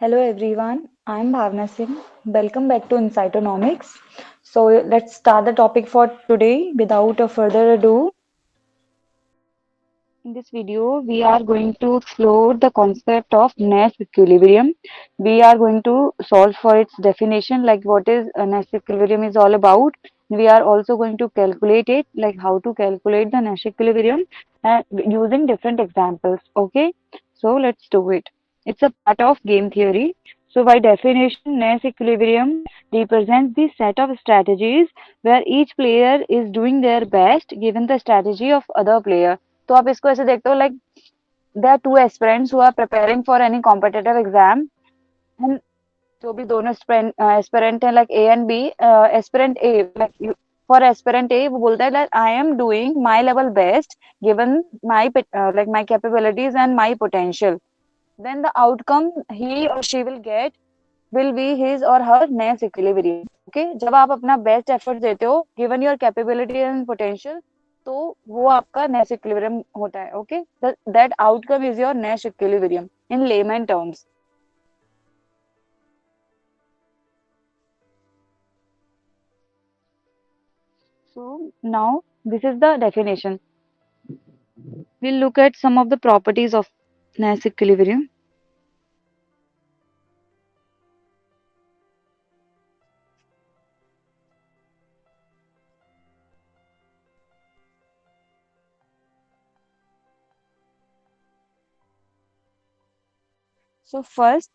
Hello everyone, I'm Bhavna Singh. Welcome back to Incytonomics. So let's start the topic for today without a further ado. In this video, we are going to explore the concept of Nash equilibrium. We are going to solve for its definition, like what is Nash equilibrium is all about. We are also going to calculate it, like how to calculate the Nash equilibrium using different examples. Okay, so let's do it. It's a part of game theory. So by definition, Nash equilibrium represents the set of strategies where each player is doing their best given the strategy of other player. तो आप इसको ऐसे देखते हो like there are two aspirants who are preparing for any competitive exam and जो भी दोनों एस्पिरेंट हैं like A and B aspirant A like for aspirant A वो बोलता है that I am doing my level best given my like my capabilities and my potential then the outcome he or she will get will be his or her next equilibrium. Okay, जब आप अपना best effort देते हो given your capability and potential तो वो आपका next equilibrium होता है. Okay, that outcome is your next equilibrium in lemon terms. So now this is the definition. We'll look at some of the properties of Nash equilibrium. So first,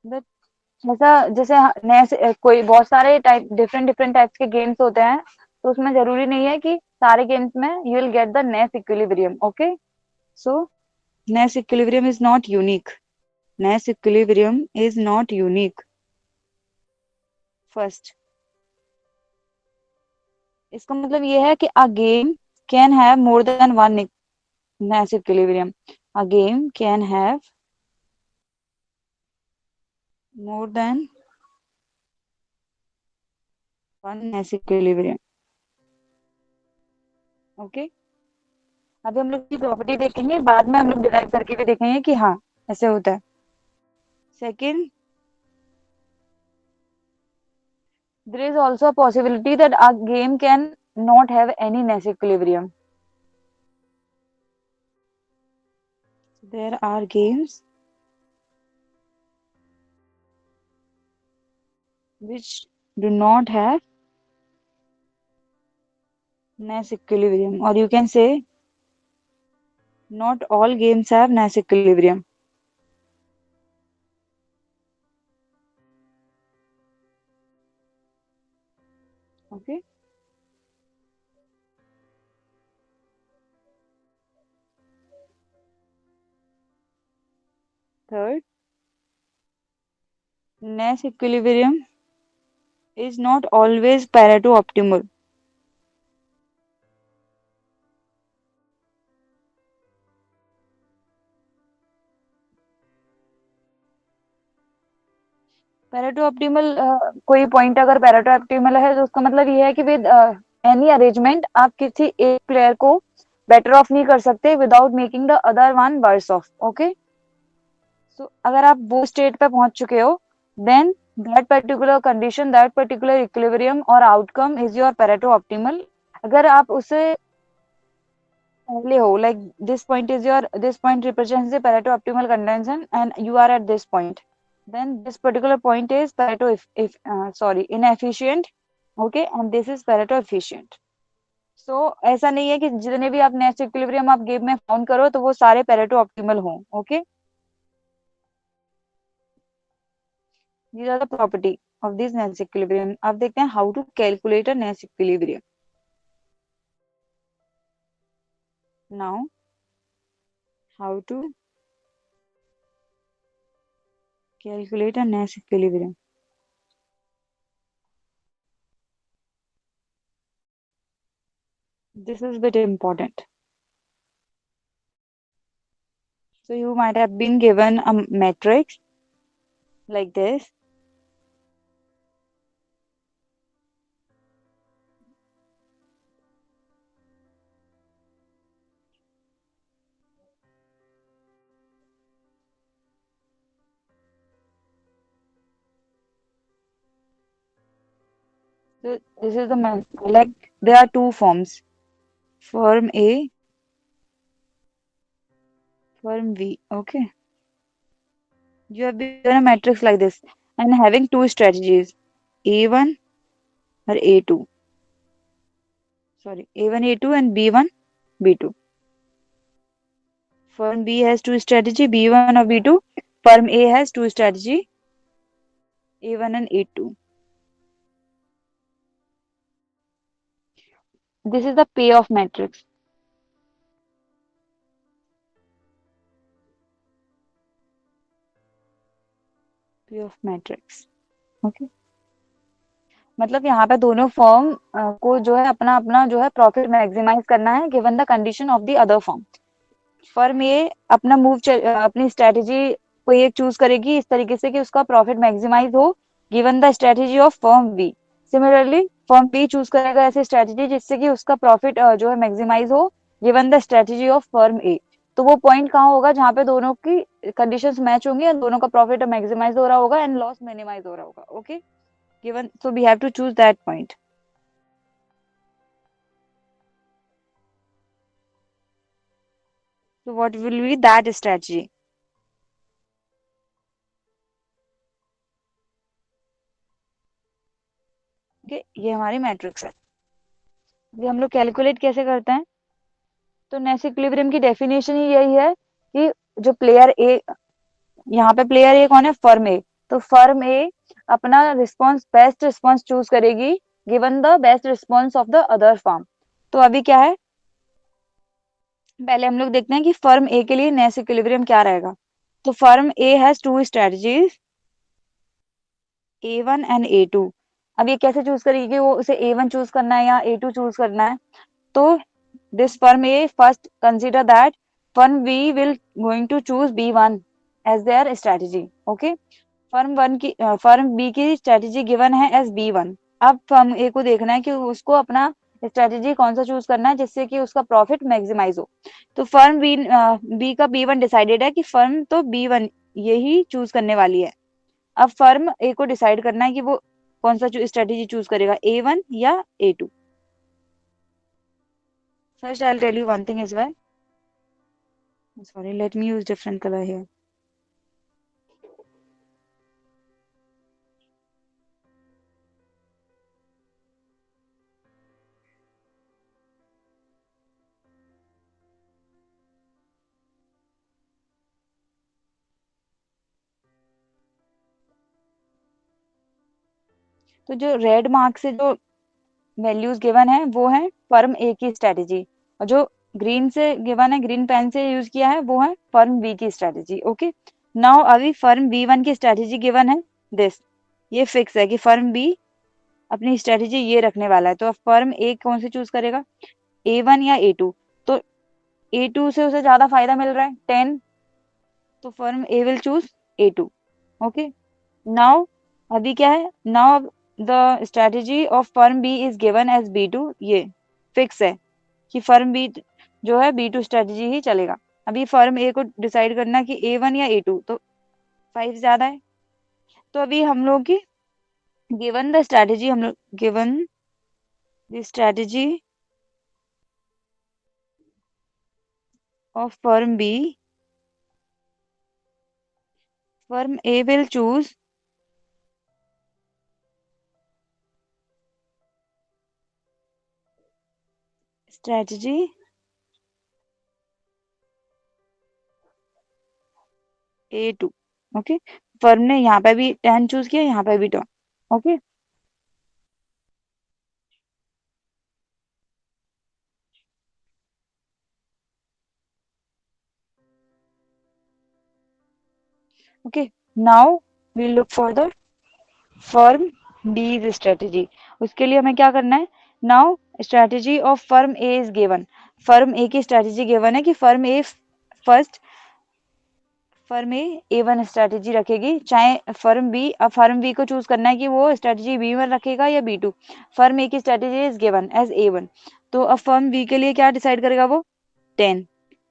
the ऐसा जैसे नए कोई बहुत सारे type different different types के games होते हैं तो उसमें जरूरी नहीं है कि सारे गेम्स में you will get the Nash equilibrium. Okay, so Nash equilibrium is not unique. Nash equilibrium is not unique. First, इसका मतलब ये है कि a game can have more than one Nash equilibrium. A game can have more than one Nash equilibrium. Okay, अभी हम लोग की property देखेंगे, बाद में हम लोग डिराइव करके भी देखेंगे कि हाँ ऐसे होता है. Second, there is also a possibility that a game can not have any Nash equilibrium. There are games which do not have Nash equilibrium, or you can say not all games have Nash equilibrium. Okay. Third, Nash equilibrium is not always Pareto optimal. Pareto optimal कोई point अगर Pareto optimal है तो उसका मतलब ये है कि with any arrangement आप किसी एक प्लेयर को बेटर ऑफ नहीं कर सकते without making the other one worse off. Okay, so अगर आप वो स्टेट पे पहुंच चुके हो then that particular condition that particular equilibrium और outcome is your Pareto optimal. अगर आप उससे पहले हो like this point is your this point represents the Pareto optimal condition and you are at this point, then this particular point is Pareto if sorry inefficient. Okay, and this is Pareto efficient. So ऐसा नहीं है कि जितने भी आप next equilibrium आप game में found करो तो वो सारे पेरेटो ऑप्टिमल हों. Okay, these are the property of this Nash equilibrium. अब देखते हैं how to calculate a Nash equilibrium. Now how to calculate a Nash equilibrium. This is a bit important. So you might have been given a matrix like this. So this is the like there are two forms, firm A, firm V. Okay, you have been given a matrix like this and having two strategies, A1 or A2. Sorry, A1 A2 and B1 B2. Firm B has two strategy, B1 or B2. Firm A has two strategy, A1 and A2. This is the payoff matrix. Payoff matrix. Okay. मतलब यहाँ पे दोनों firm को जो है अपना अपना जो है प्रॉफिट मैक्सिमाइज करना है given the condition of the other firm. Firm ये अपना अपनी स्ट्रेटेजी कोई एक चूज करेगी इस तरीके से कि उसका प्रॉफिट मैक्सिमाइज हो given the strategy of firm B. Similarly firm B choose करेगा ऐसी स्ट्रेटेजी जिससे कि उसका प्रॉफिट जो है मैक्सिमाइज हो given the strategy of firm A. तो वो पॉइंट कहाँ होगा जहाँ पे दोनों की कंडीशंस मैच होंगी और दोनों का प्रॉफिट मैक्सिमाइज हो रहा होगा एंड लॉस मिनिमाइज हो रहा होगा। Okay, given so we have to choose that point. So what will be that strategy? Okay, ये हमारी मैट्रिक्स है। ये हम लोग कैलकुलेट कैसे करते हैं? तो नेस इक्विलिब्रियम की डेफिनेशन ही यही है कि जो प्लेयर ए, यहाँ पे प्लेयर ए कौन है? Firm A. तो फर्म ए अपना रिस्पॉन्स बेस्ट रिस्पॉन्स चूज करेगी given the best response of the other firm. तो अभी क्या है, पहले हम लोग देखते हैं कि फर्म ए के लिए नेस इक्विलिब्रियम क्या रहेगा। तो firm A has two strategies, A1 and A2। अब ये कैसे चूज करेगी कि वो उसे A1 चूज करना है या A2 चूज करना है? तो this firm A first consider that firm B will going to choose B1 as their strategy. Okay, firm B की स्ट्रेटेजी गिवन है एज B1। अब फर्म ए को देखना है कि उसको अपना स्ट्रेटेजी कौन सा चूज करना है जिससे कि उसका प्रॉफिट मैक्सिमाइज हो। तो फर्म बी का B1 डिसाइडेड है कि फर्म तो B1 यही चूज करने वाली है। अब फर्म ए को डिसाइड करना है कि वो कौन सा स्ट्रेटेजी चूज करेगा, A1 या A2। First I will tell you one thing is well, sorry let me use different colour here. तो जो रेड मार्क से जो वैल्यूज गिवन है वो है फर्म ए की स्ट्रेटेजी, और जो ग्रीन से गिवन है, ग्रीन पेन से यूज किया है, वो है फर्म बी की स्ट्रेटेजी। ओके, नाउ अभी फर्म B1 की स्ट्रेटेजी गिवन है दिस, ये फिक्स है कि फर्म बी अपनी स्ट्रेटेजी ये रखने वाला है। तो अब फर्म ए कौन से चूज करेगा, A1 या A2? तो A2 से उसे ज्यादा फायदा मिल रहा है 10, तो firm A will choose A2। Okay, now अभी क्या है, now the strategy of firm B is given as B2। ये फिक्स है कि फर्म बी जो है B2 स्ट्रेटेजी ही चलेगा। अभी फर्म ए को डिसाइड करना कि A1 या A2, तो 5 ज्यादा है। तो अभी हम लोग की गिवन द स्ट्रेटेजी, हम लोग given the strategy of firm B, firm A will choose strategy A2। Okay, firm ने यहाँ पे भी 10 चूज किया, यहाँ पे भी 10। Okay, okay, now we look for the firm B strategy. उसके लिए हमें क्या करना है, now strategy of firm A is given. Firm A की स्ट्रेटेजी गिवन है कि firm A first, firm A one strategy रखेगी, चाहे फर्म बी, अब फर्म बी को चूज करना है कि वो स्ट्रेटेजी B1 रखेगा या B2। फर्म ए की strategy is given as A1, तो अब फर्म बी के लिए क्या डिसाइड करेगा वो 10,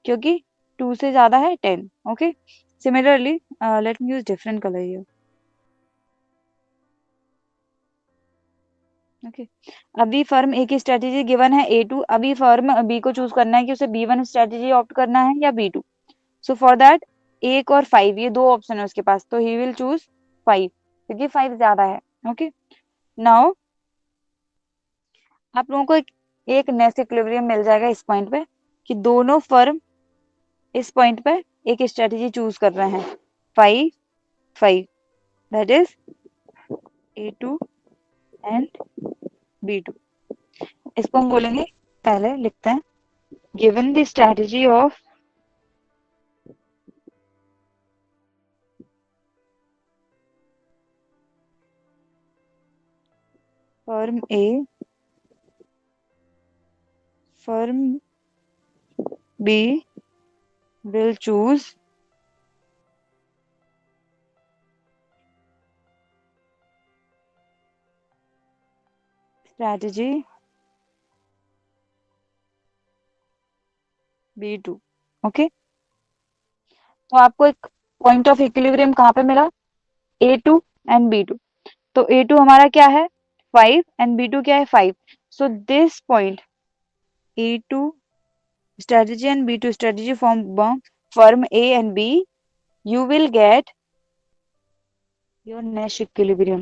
क्योंकि 2 से ज्यादा है 10। Okay, similarly late me use different colour here. Okay. अभी फर्म ए की स्ट्रेटेजी गिवन है A2, अभी फर्म बी को चूज करना है कि उसे B1 स्ट्रेटेजी ऑप्ट करना है या B2। सो फॉर दैट 1 और 5 ये दो ऑप्शन है उसके पास, तो ही विल चूज 5 क्योंकि 5 ज्यादा है। ओके। नाउ आप लोगों को एक नेक्स्ट इक्विलिब्रियम मिल जाएगा इस पॉइंट पे कि दोनों फर्म इस पॉइंट पे एक स्ट्रेटेजी चूज कर रहे हैं 5 5, that is A2 and B2। इसको हम बोलेंगे, पहले लिखते हैं, given the strategy of firm A, firm B will choose strategy B2। Okay. तो आपको एक पॉइंट ऑफ इक्विलिब्रियम कहाँ पे मिला, A2 एंड B2। तो A2 हमारा क्या है 5 एंड B2 क्या है 5। So this point A2 strategy and B2 strategy from firm A and B, you will get your Nash equilibrium।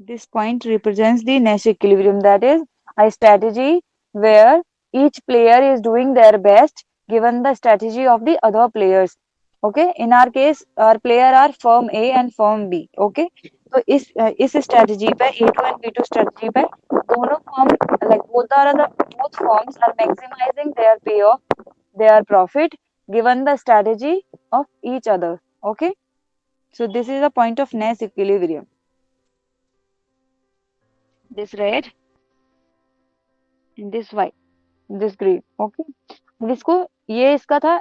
This point represents the Nash equilibrium, that is a strategy where each player is doing their best given the strategy of the other players। Okay, in our case our player are firm A and firm B। Okay, तो इस strategy पे A2 and B2 strategy पे दोनों firm like both firms are maximizing their payoff, their profit given the strategy of each other। Okay, so this is the point of Nash equilibrium, this red and this white, this green। Okay, अब इसको, ये इसका था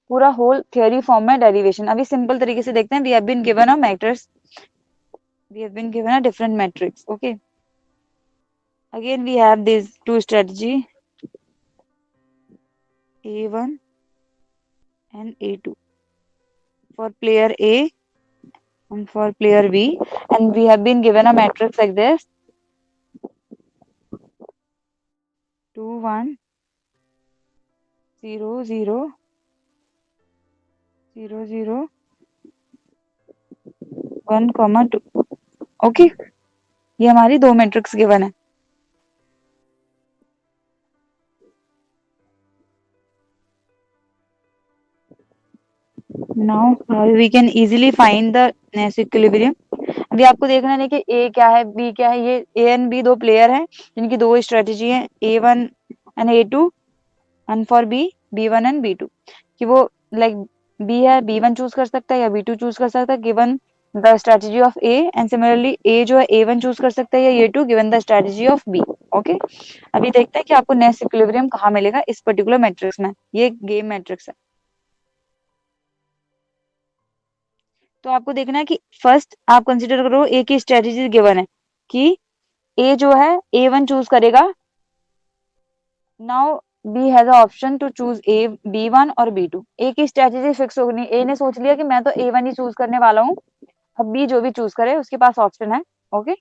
पूरा whole theory form में derivation. अभी simple तरीके से देखते हैं। We have been given a matrix, we have been given a different matrix. Okay, again we have this two strategy A1 and A2 for player A and for player B, and we have been given a matrix like this 2 1 0 0 0 0 1 2। Okay, ये हमारी दो matrix given है। Now we can easily find the Nash equilibrium. अभी आपको देखना है कि ए क्या है बी क्या है। ये ए एंड बी दो प्लेयर हैं जिनकी दो स्ट्रेटेजी है A1 and A2 and for B B1 and B2, कि वो लाइक बी है B1 चूज कर सकता है या B2 चूज कर सकता है given the strategy of A, and similarly A जो है A1 चूज कर सकता है या A2 given the strategy of B. Okay, अभी देखते हैं कि आपको नेस इक्विलिब्रियम कहाँ मिलेगा इस पर्टिकुलर मैट्रिक्स में। ये गेम मैट्रिक्स है। तो आपको देखना है कि फर्स्ट आप कंसिडर करो ए की स्ट्रेटेजी गिवन है कि ए जो है A1 चूज करेगा। Now B has a option to choose a B1 और B2। ए की स्ट्रेटेजी फिक्स होगी, ए ने सोच लिया कि मैं तो A1 ही चूज करने वाला हूँ। अब बी जो भी चूज करे उसके पास ऑप्शन है। ओके,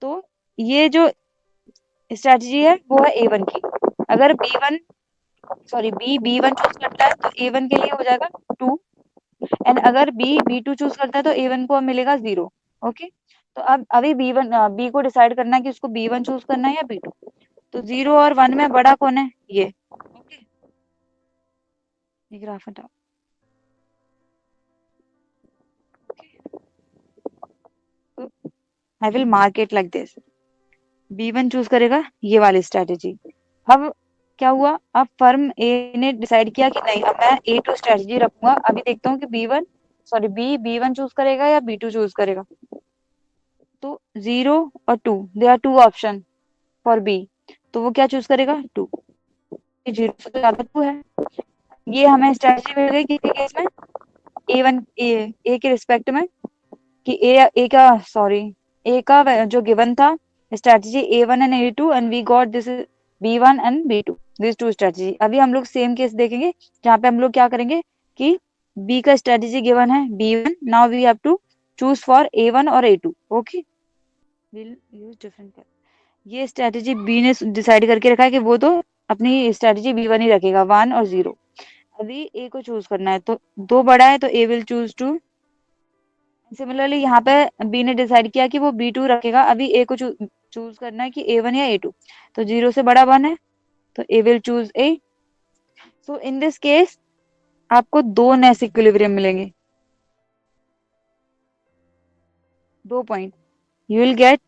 तो ये जो स्ट्रेटेजी है वो है A1 की। अगर B1 sorry B B1 choose करता है तो A1 के लिए हो जाएगा 2, एंड अगर B2 चूज करता है तो A1 को मिलेगा 0। ओके, तो अब अभी बी को डिसाइड करना है कि उसको B1 चूज करना है या B2। तो 0 और 1 में बड़ा कौन है, ये। ओके, ये ग्राफ हटाओ। I will mark it like this, B1 choose करेगा ये वाली स्ट्रेटेजी। अब क्या हुआ, अब फर्म ए ने डिसाइड किया कि नहीं अब मैं A2 स्ट्रेटेजी रखूंगा। अभी देखता हूँ कि B1 चूज करेगा या B2 चूज करेगा। तो 0 और 2, they are two option for B, तो वो क्या चूज करेगा 2। 0 से तो ज्यादा 2 है। ये हमें स्ट्रेटेजी मिल गई किसी केस में A1 ए के रिस्पेक्ट में कि ए का सॉरी ए का जो गिवन था strategy A1 and A2 and we got this B1 and B2, this two strategy. अभी हम लोग सेम केस देखेंगे जहाँ पे हम लोग क्या करेंगे कि बी का स्ट्रेटजी गिवन है B1। Now we have to choose for A1 और A2. Okay, will use different. ये स्ट्रेटेजी बी ने डिसाइड करके रखा है कि वो तो अपनी स्ट्रेटेजी B1 ही रखेगा, 1 और 0. अभी ए को चूज करना है, तो दो बड़ा है तो A will choose to. Similarly यहाँ पे बी ने डिसाइड किया कि वो B2 रखेगा. अभी ए को चूज करना है कि A1 या A2. तो 0 से बड़ा 1 है, तो A will choose A. So in this case आपको दो नेस इक्विलिब्रियम मिलेंगे, 2 point. You will get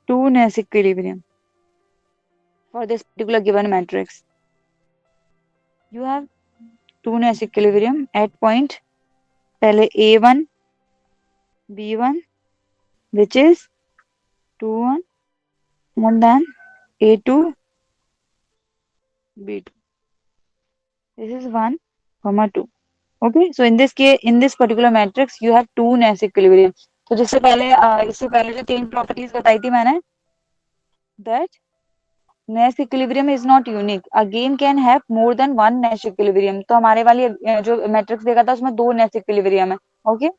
two Nash equilibrium for this particular given matrix. You have two Nash equilibrium at point, पहले A1 B1 which is 2 1, and then A2 B2. This is 1 comma 2. Okay, so in this case, in this particular matrix you have two Nash equilibrium. तो इससे पहले जो तीन properties बताई थी मैंने, that Nash equilibrium is not unique, again can have more than one Nash equilibrium. तो हमारे वाली जो मैट्रिक्स देखा था उसमें दो Nash equilibrium है. Okay,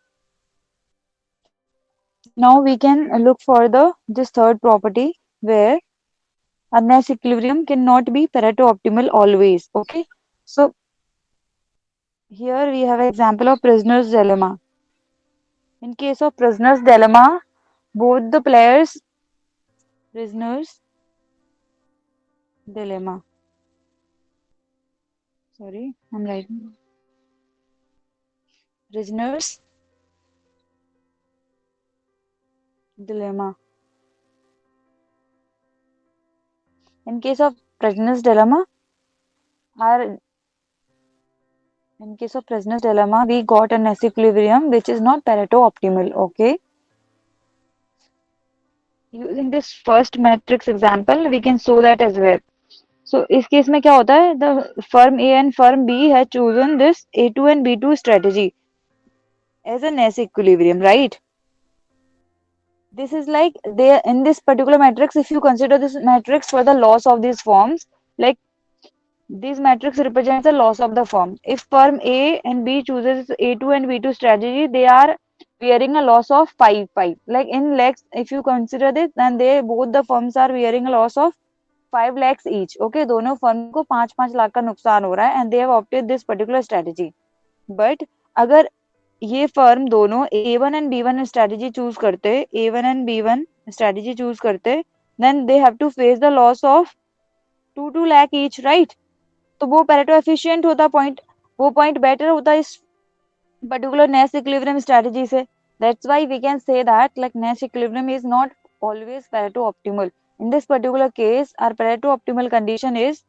now we can look for this third property where a Nash equilibrium cannot be Pareto optimal always. Okay, so here we have an example of prisoner's dilemma. In case of prisoner's dilemma, both the players, prisoner's dilemma. Sorry, I'm writing. Prisoner's dilemma. In case of prisoner's dilemma, we got an equilibrium which is not Pareto optimal. Okay. Using this first matrix example, we can show that as well. So इस case में क्या होता है, the firm A and firm B had chosen this A2 and B2 strategy as a Nash equilibrium, right? This is like they in this particular matrix, if you consider this matrix for the loss of these forms, like this matrix represents the loss of the form. If firm A and B chooses A2 and B2 strategy, they are bearing a loss of 5. Like in lakhs, if you consider this, then they both the firms are bearing a loss of 5 lakhs each. Okay, दोनों firm को 5-5 लाख का नुकसान हो रहा है, and they have opted this particular strategy. But अगर ये firm दोनों A1 and B1 strategy choose करते, A1 and B1 strategy choose करते, then they have to face the loss of 2 lakh each, right? तो वो पैरेटो एफिशिएंट होता point, वो point better होता इस पर्टिकुलर नेस इक्विलिब्रियम स्ट्रेटेजी से. That's why we can say that like Nash equilibrium is not always Pareto optimal. In this particular case, our Pareto optimal condition is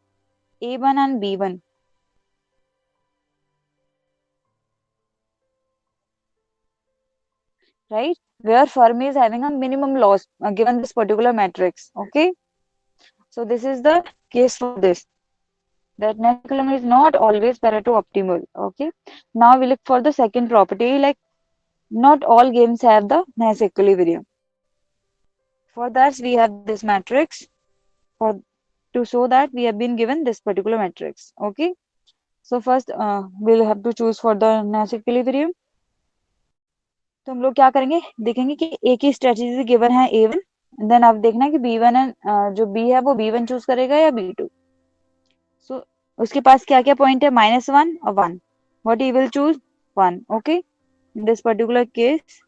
A1 and B1. Right, where firm is having a minimum loss given this particular matrix. Okay, so this is the case for this, that Nash equilibrium is not always Pareto optimal. Okay, now we look for the second property, like not all games have the Nash equilibrium. For that we have this matrix for to show that we have been given this particular matrix. Okay, so first we'll have to choose for the Nash equilibrium. तो हम लोग क्या करेंगे, देखेंगे कि एक ही strategy given है A1, then आप देखना है कि B1 एंड जो B है वो B1 चूज करेगा या B2. सो उसके पास क्या क्या पॉइंट है, -1 और 1. What he will choose 1. Okay, in this particular case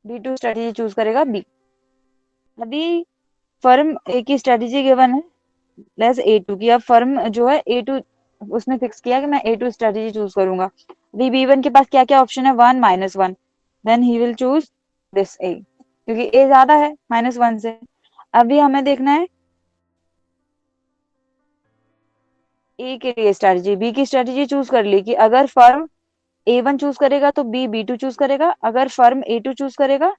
B2 strategy choose करेगा B. अभी फर्म एक ही स्ट्रेटेजी गिवन है लेस A2 की. अब फर्म जो है A2 उसने फिक्स किया कि मैं A2 स्ट्रेटेजी चूज करूंगा. अभी B1 के पास क्या क्या ऑप्शन है, 1 -1, then he will choose this A, क्योंकि A ज्यादा है -1 से. अभी हमें देखना है A के लिए स्ट्रेटेजी. B की स्ट्रेटेजी चूज कर ली कि अगर फर्म A1 चूज करेगा तो B B2 चूज करेगा, अगर फर्म A2 चूज करेगा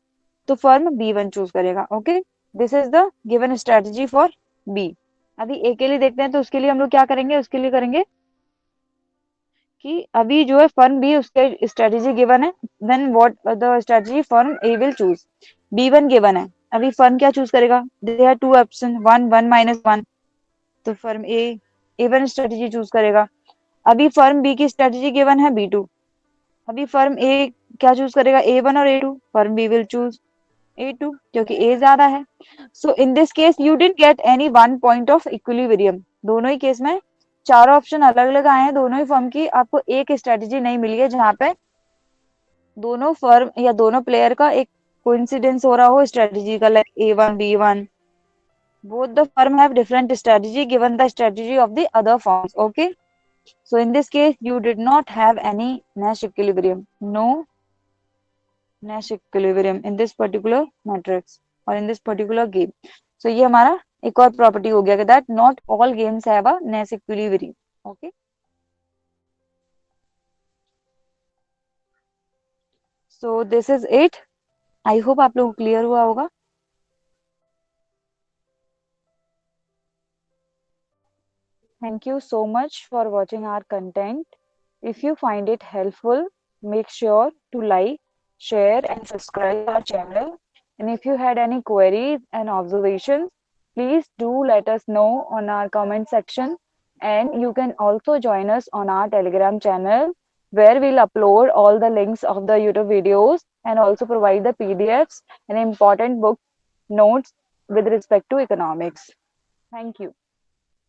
तो फर्म B1 चूज करेगा. Okay, this is the given strategy for B. अभी A के लिए देखते हैं, तो उसके लिए हम लोग क्या करेंगे, उसके लिए करेंगे कि अभी जो है फर्म B उसके स्ट्रेटेजी गिवन है, then what the strategy firm A will choose. B1 given है, अभी फर्म क्या चूज करेगा, देयर आर टू ऑप्शन 1 1 -1, तो फर्म A1 स्ट्रेटेजी चूज करेगा. अभी फर्म B की स्ट्रेटेजी गिवन है B2, अभी फर्म A क्या चूज करेगा, A1 और A2? Firm B will choose A2 क्योंकि A ज्यादा है। So in this case you didn't get any one point of equilibrium. दोनों ही केस में चार ऑप्शन अलग अलग आए हैं दोनों ही फर्म की, आपको एक स्ट्रेटेजी नहीं मिली है जहां पे दोनों फर्म या दोनों प्लेयर का एक कोइंसिडेंस हो रहा हो स्ट्रेटेजी का, like A1 B1, both the firm have different strategy given the strategy of the other firms. Okay, so in this case you did not have any Nash equilibrium, no Nash equilibrium in this particular matrix or in this particular game. So ये हमारा एक और property हो गया कि that not all games have a Nash equilibrium. Okay, so this is it. I hope आप लोग clear हुआ होगा. Thank you so much for watching our content. If you find it helpful, make sure to like, share, and subscribe our channel. And if you had any queries and observations, please do let us know on our comment section. And you can also join us on our Telegram channel where we'll upload all the links of the YouTube videos and also provide the PDFs and important book notes with respect to economics. Thank you.